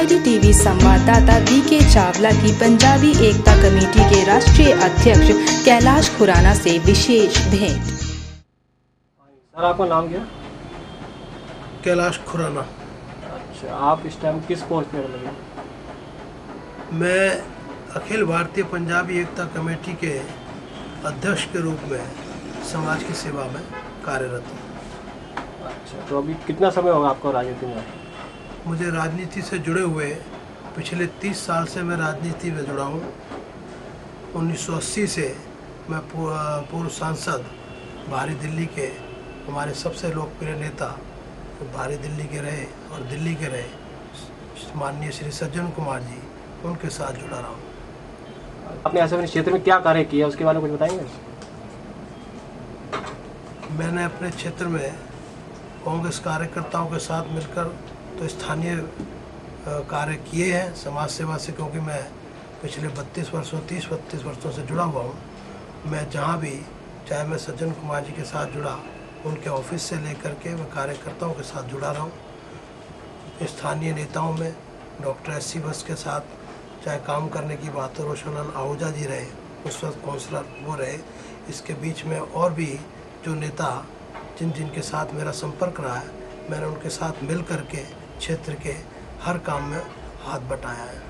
Guwahati TV संवाददाता VK Chawla की पंजाबी एकता committee के राष्ट्रीय अध्यक्ष कैलाश खुराना से विशेष भेंट। सर, आपका नाम क्या? कैलाश खुराना। अच्छा, आप इस टाइम किस पोस्ट पर लगे? मैं अखिल भारतीय पंजाबी एकता कमेटी के अध्यक्ष के रूप में समाज की सेवा में कार्यरत हूँ। अच्छा, तो अभी कितना समय होगा आपको राजनीति में? मुझे राजनीति से जुड़े हुए पिछले 30 साल से मैं राजनीति में जुड़ा हूँ। 1980 से मैं पूर्व सांसद बाहरी दिल्ली के हमारे सबसे लोकप्रिय नेता बाहरी दिल्ली के रहे और दिल्ली के रहे माननीय श्री सज्जन कुमार जी, उनके साथ जुड़ा रहा हूँ। आपने ऐसे अपने क्षेत्र में क्या कार्य किया उसके बारे में कुछ बताएंगे? मैंने अपने क्षेत्र में कांग्रेस कार्यकर्ताओं के साथ मिलकर तो स्थानीय कार्य किए हैं समाज सेवा से, क्योंकि मैं पिछले 32 वर्षों से जुड़ा हुआ हूँ। मैं जहाँ भी, चाहे मैं सज्जन कुमार जी के साथ जुड़ा, उनके ऑफिस से लेकर के मैं कार्यकर्ताओं के साथ जुड़ा रहा हूँ। स्थानीय नेताओं में डॉक्टर एस.सी. बस के साथ चाहे काम करने की बात हो, रोशनलाल आहूजा जी रहे, उस वक्त काउंसलर वो रहे। इसके बीच में और भी जो नेता जिनके साथ मेरा संपर्क रहा है, मैंने उनके साथ मिल करके क्षेत्र के हर काम में हाथ बटाया है।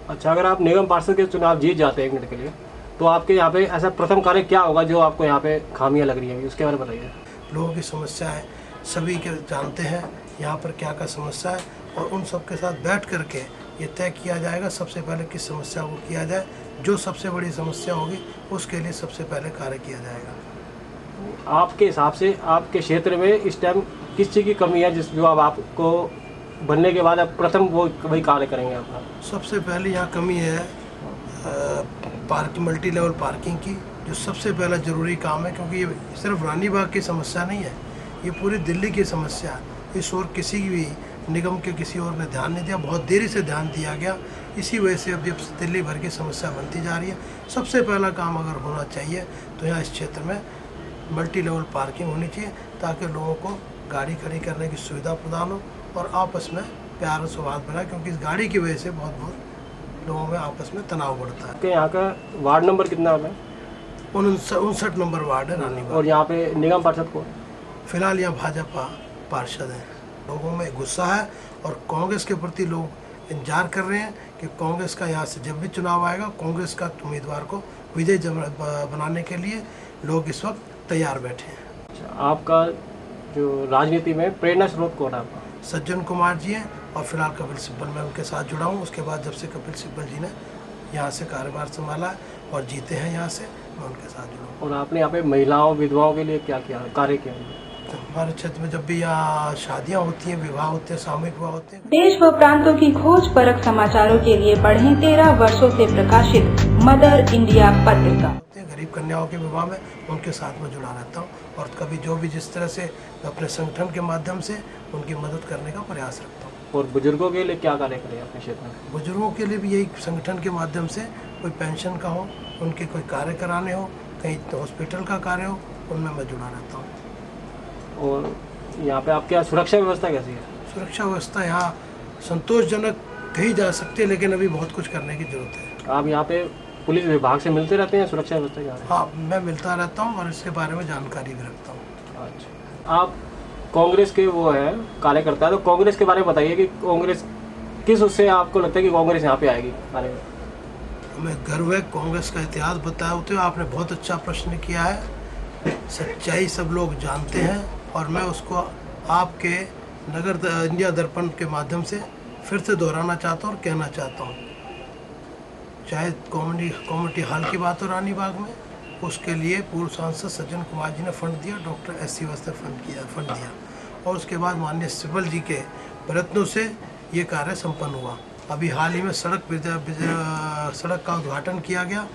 अच्छा, अगर आप निगम पार्षद के चुनाव जीत जाते हैं 1 मिनट के लिए, तो आपके यहाँ पे ऐसा प्रथम कार्य क्या होगा जो आपको यहाँ पे खामियां लग रही है, उसके बारे में बताइए। लोगों की समस्याएं सभी के जानते हैं, यहाँ पर क्या क्या समस्या है, और उन सब के साथ बैठ करके ये तय किया जाएगा सबसे पहले किस समस्या को किया जाए। जो सबसे बड़ी समस्या होगी उसके लिए सबसे पहले कार्य किया जाएगा। आपके हिसाब से आपके क्षेत्र में इस टाइम किस चीज़ की कमी है जो अब आपको बनने के बाद आप प्रथम वही कार्य करेंगे अपना? सबसे पहले यहाँ कमी है मल्टी लेवल पार्किंग की, जो सबसे पहला ज़रूरी काम है, क्योंकि ये सिर्फ रानी बाग की समस्या नहीं है, ये पूरी दिल्ली की समस्या है। इस ओर किसी भी निगम के किसी और ने ध्यान नहीं दिया, बहुत देरी से ध्यान दिया गया, इसी वजह से अब दिल्ली भर की समस्या बनती जा रही है। सबसे पहला काम अगर होना चाहिए तो यहाँ इस क्षेत्र में मल्टी लेवल पार्किंग होनी चाहिए, ताकि लोगों को गाड़ी खड़ी करने की सुविधा प्रदान हो और आपस में प्यार और सौहार्द बना, क्योंकि इस गाड़ी की वजह से बहुत लोगों में आपस में तनाव बढ़ता है। यहाँ का वार्ड नंबर कितना है? 59 नंबर वार्ड है रानी बाग। और यहाँ पे निगम पार्षद को फिलहाल यहाँ भाजपा पार्षद हैं। लोगों में गुस्सा है और कांग्रेस के प्रति लोग इंतजार कर रहे हैं कि कांग्रेस का यहाँ से जब भी चुनाव आएगा, कांग्रेस का उम्मीदवार को विजय बनाने के लिए लोग इस वक्त तैयार बैठे हैं। अच्छा, आपका जो राजनीति में प्रेरणा स्रोत कौन है आपका? सज्जन कुमार जी हैं और फिलहाल कपिल सिब्बल, मैं उनके साथ जुड़ा हूँ। उसके बाद जब से कपिल सिब्बल जी ने यहाँ से कार्यभार संभाला और जीते हैं यहाँ से, मैं उनके साथ जुड़ा हूँ। और आपने यहाँ पे महिलाओं विधवाओं के लिए क्या किया कार्य किया? तो हमारे क्षेत्र में जब भी यहाँ शादियाँ होती हैं, विवाह होते हैं, सामूहिक विवाह होते हैं। देश व प्रांतों की खोज परख समाचारों के लिए पढ़ें 13 वर्षों से प्रकाशित मदर इंडिया पत्रिका। गरीब कन्याओं के विवाह में उनके साथ में जुड़ा रहता हूँ, और कभी जो भी जिस तरह से अपने संगठन के माध्यम से उनकी मदद करने का प्रयास रखता हूँ। और बुजुर्गों के लिए क्या कार्य करें अपने क्षेत्र में? बुजुर्गों के लिए भी यही संगठन के माध्यम से कोई पेंशन का हो, उनके कोई कार्य कराने हो, कहीं तो हॉस्पिटल का कार्य हो, उनमें मैं जुड़ा रहता हूँ। और यहाँ पे आपके यहाँ सुरक्षा व्यवस्था कैसी है? सुरक्षा व्यवस्था यहाँ संतोषजनक कही जा सकती है, लेकिन अभी बहुत कुछ करने की जरूरत है। आप यहाँ पे पुलिस विभाग से मिलते रहते हैं सुरक्षा व्यवस्था क्या है? हाँ, मैं मिलता रहता हूँ और इसके बारे में जानकारी भी रखता हूँ। अच्छा, आप कांग्रेस के वो है कार्यकर्ता है, तो कांग्रेस के बारे में बताइए कि कांग्रेस किस उससे आपको लगता है कि कांग्रेस यहाँ पे आएगी कार्य में? हमें गर्व है कांग्रेस का इतिहास बताया होते हुए। आपने बहुत अच्छा प्रश्न किया है। सच्चाई सब लोग जानते हैं और मैं उसको आपके नगर इंडिया दर्पण के माध्यम से फिर से दोहराना चाहता हूँ और कहना चाहता हूँ। चाहे कम्युनिटी हॉल की बात हो रानी बाग में, उसके लिए पूर्व सांसद सज्जन कुमार जी ने फंड दिया, डॉक्टर एस.सी. बस ने फंड दिया, और उसके बाद माननीय सिब्बल जी के प्रयत्नों से ये कार्य संपन्न हुआ। अभी हाल ही में सड़क का उद्घाटन किया गया,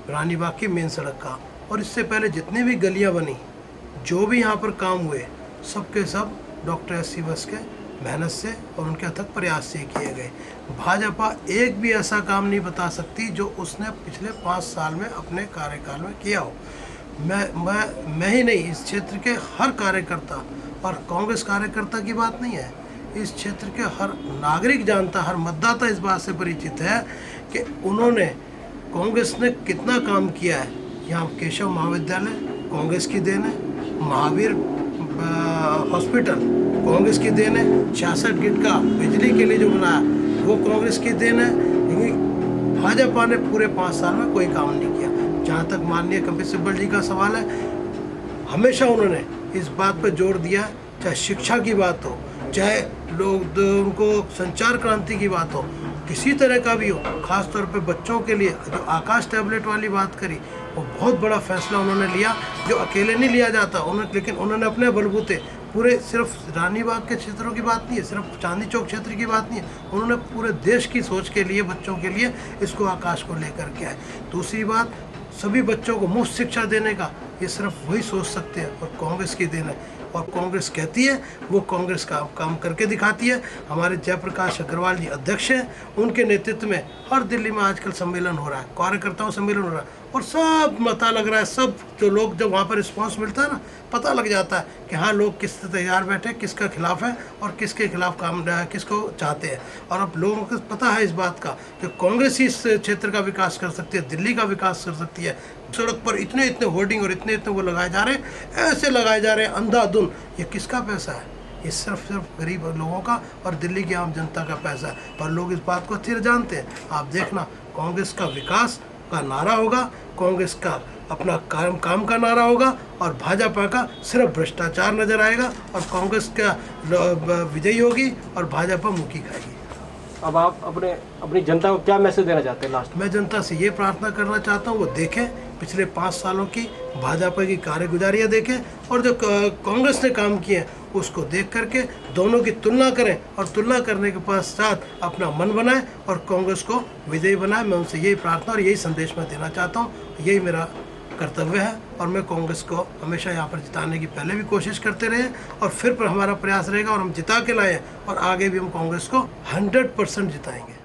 रानी बाग की मेन सड़क का, और इससे पहले जितनी भी गलियां बनी, जो भी यहाँ पर काम हुए, सब के सब डॉक्टर एस.सी. बस के मेहनत से और उनके अथक प्रयास से किए गए। भाजपा एक भी ऐसा काम नहीं बता सकती जो उसने पिछले 5 साल में अपने कार्यकाल में किया हो। मैं ही नहीं, इस क्षेत्र के हर कार्यकर्ता, और कांग्रेस कार्यकर्ता की बात नहीं है, इस क्षेत्र के हर नागरिक जानता, हर मतदाता इस बात से परिचित है कि उन्होंने, कांग्रेस ने कितना काम किया है। यहाँ केशव महाविद्यालय कांग्रेस की देन है, महावीर हॉस्पिटल कांग्रेस की देन है, 66 गिट का बिजली के लिए जो बनाया वो कांग्रेस की देन है। लेकिन भाजपा ने पूरे 5 साल में कोई काम नहीं किया। जहाँ तक माननीय कपिल सिब्बल जी का सवाल है, हमेशा उन्होंने इस बात पर जोर दिया, चाहे शिक्षा की बात हो, चाहे लोग उनको संचार क्रांति की बात हो, किसी तरह का भी हो, खास तौर पे बच्चों के लिए जो आकाश टैबलेट वाली बात करी, वो बहुत बड़ा फैसला उन्होंने लिया, जो अकेले नहीं लिया जाता उन्होंने, लेकिन उन्होंने अपने बलबूते पूरे, सिर्फ रानी बाग के क्षेत्रों की बात नहीं है, सिर्फ चांदनी चौक क्षेत्र की बात नहीं है, उन्होंने पूरे देश की सोच के लिए, बच्चों के लिए इसको आकाश को लेकर के आए। दूसरी बात, सभी बच्चों को मुफ्त शिक्षा देने का ये सिर्फ वही सोच सकते हैं और कांग्रेस की देन है। और कांग्रेस कहती है वो कांग्रेस का काम करके दिखाती है। हमारे जयप्रकाश अग्रवाल जी अध्यक्ष हैं, उनके नेतृत्व में हर दिल्ली में आजकल सम्मेलन हो रहा है, कार्यकर्ताओं सम्मेलन हो रहा है, और सब पता लग रहा है, सब जो लोग जब वहाँ पर रिस्पांस मिलता है ना, पता लग जाता है कि हाँ लोग किस तैयार बैठे, किसका खिलाफ है और किसके खिलाफ काम, किसको चाहते हैं। और अब लोगों को पता है इस बात का कि कांग्रेस ही इस क्षेत्र का विकास कर सकती है, दिल्ली का विकास कर सकती है। सड़क पर इतने इतने होर्डिंग और इतने इतने वो लगाए जा रहे हैं, ऐसे लगाए जा रहे हैं अंधाधुन। ये किसका पैसा है? ये सिर्फ गरीब लोगों का और दिल्ली की आम जनता का पैसा है, और लोग इस बात को अच्छे जानते हैं। आप देखना, कांग्रेस का विकास का नारा होगा, कांग्रेस का अपना काम का नारा होगा, और भाजपा का सिर्फ भ्रष्टाचार नजर आएगा, और कांग्रेस का विजयी होगी और भाजपा मुखी खाएगी। अब आप अपनी जनता को क्या मैसेज देना चाहते हैं लास्ट? मैं जनता से ये प्रार्थना करना चाहता हूँ, वो देखें पिछले 5 सालों की भाजपा की कार्यगुजारियाँ देखें, और जो कांग्रेस ने काम किए हैं उसको देख करके दोनों की तुलना करें, और तुलना करने के पश्चात अपना मन बनाएं और कांग्रेस को विजयी बनाएं। मैं उनसे यही प्रार्थना और यही संदेश मैं देना चाहता हूँ, यही मेरा कर्तव्य है। और मैं कांग्रेस को हमेशा यहाँ पर जिताने की पहले भी कोशिश करते रहे, और फिर पर हमारा प्रयास रहेगा और हम जिता के लाए, और आगे भी हम कांग्रेस को 100% जिताएंगे।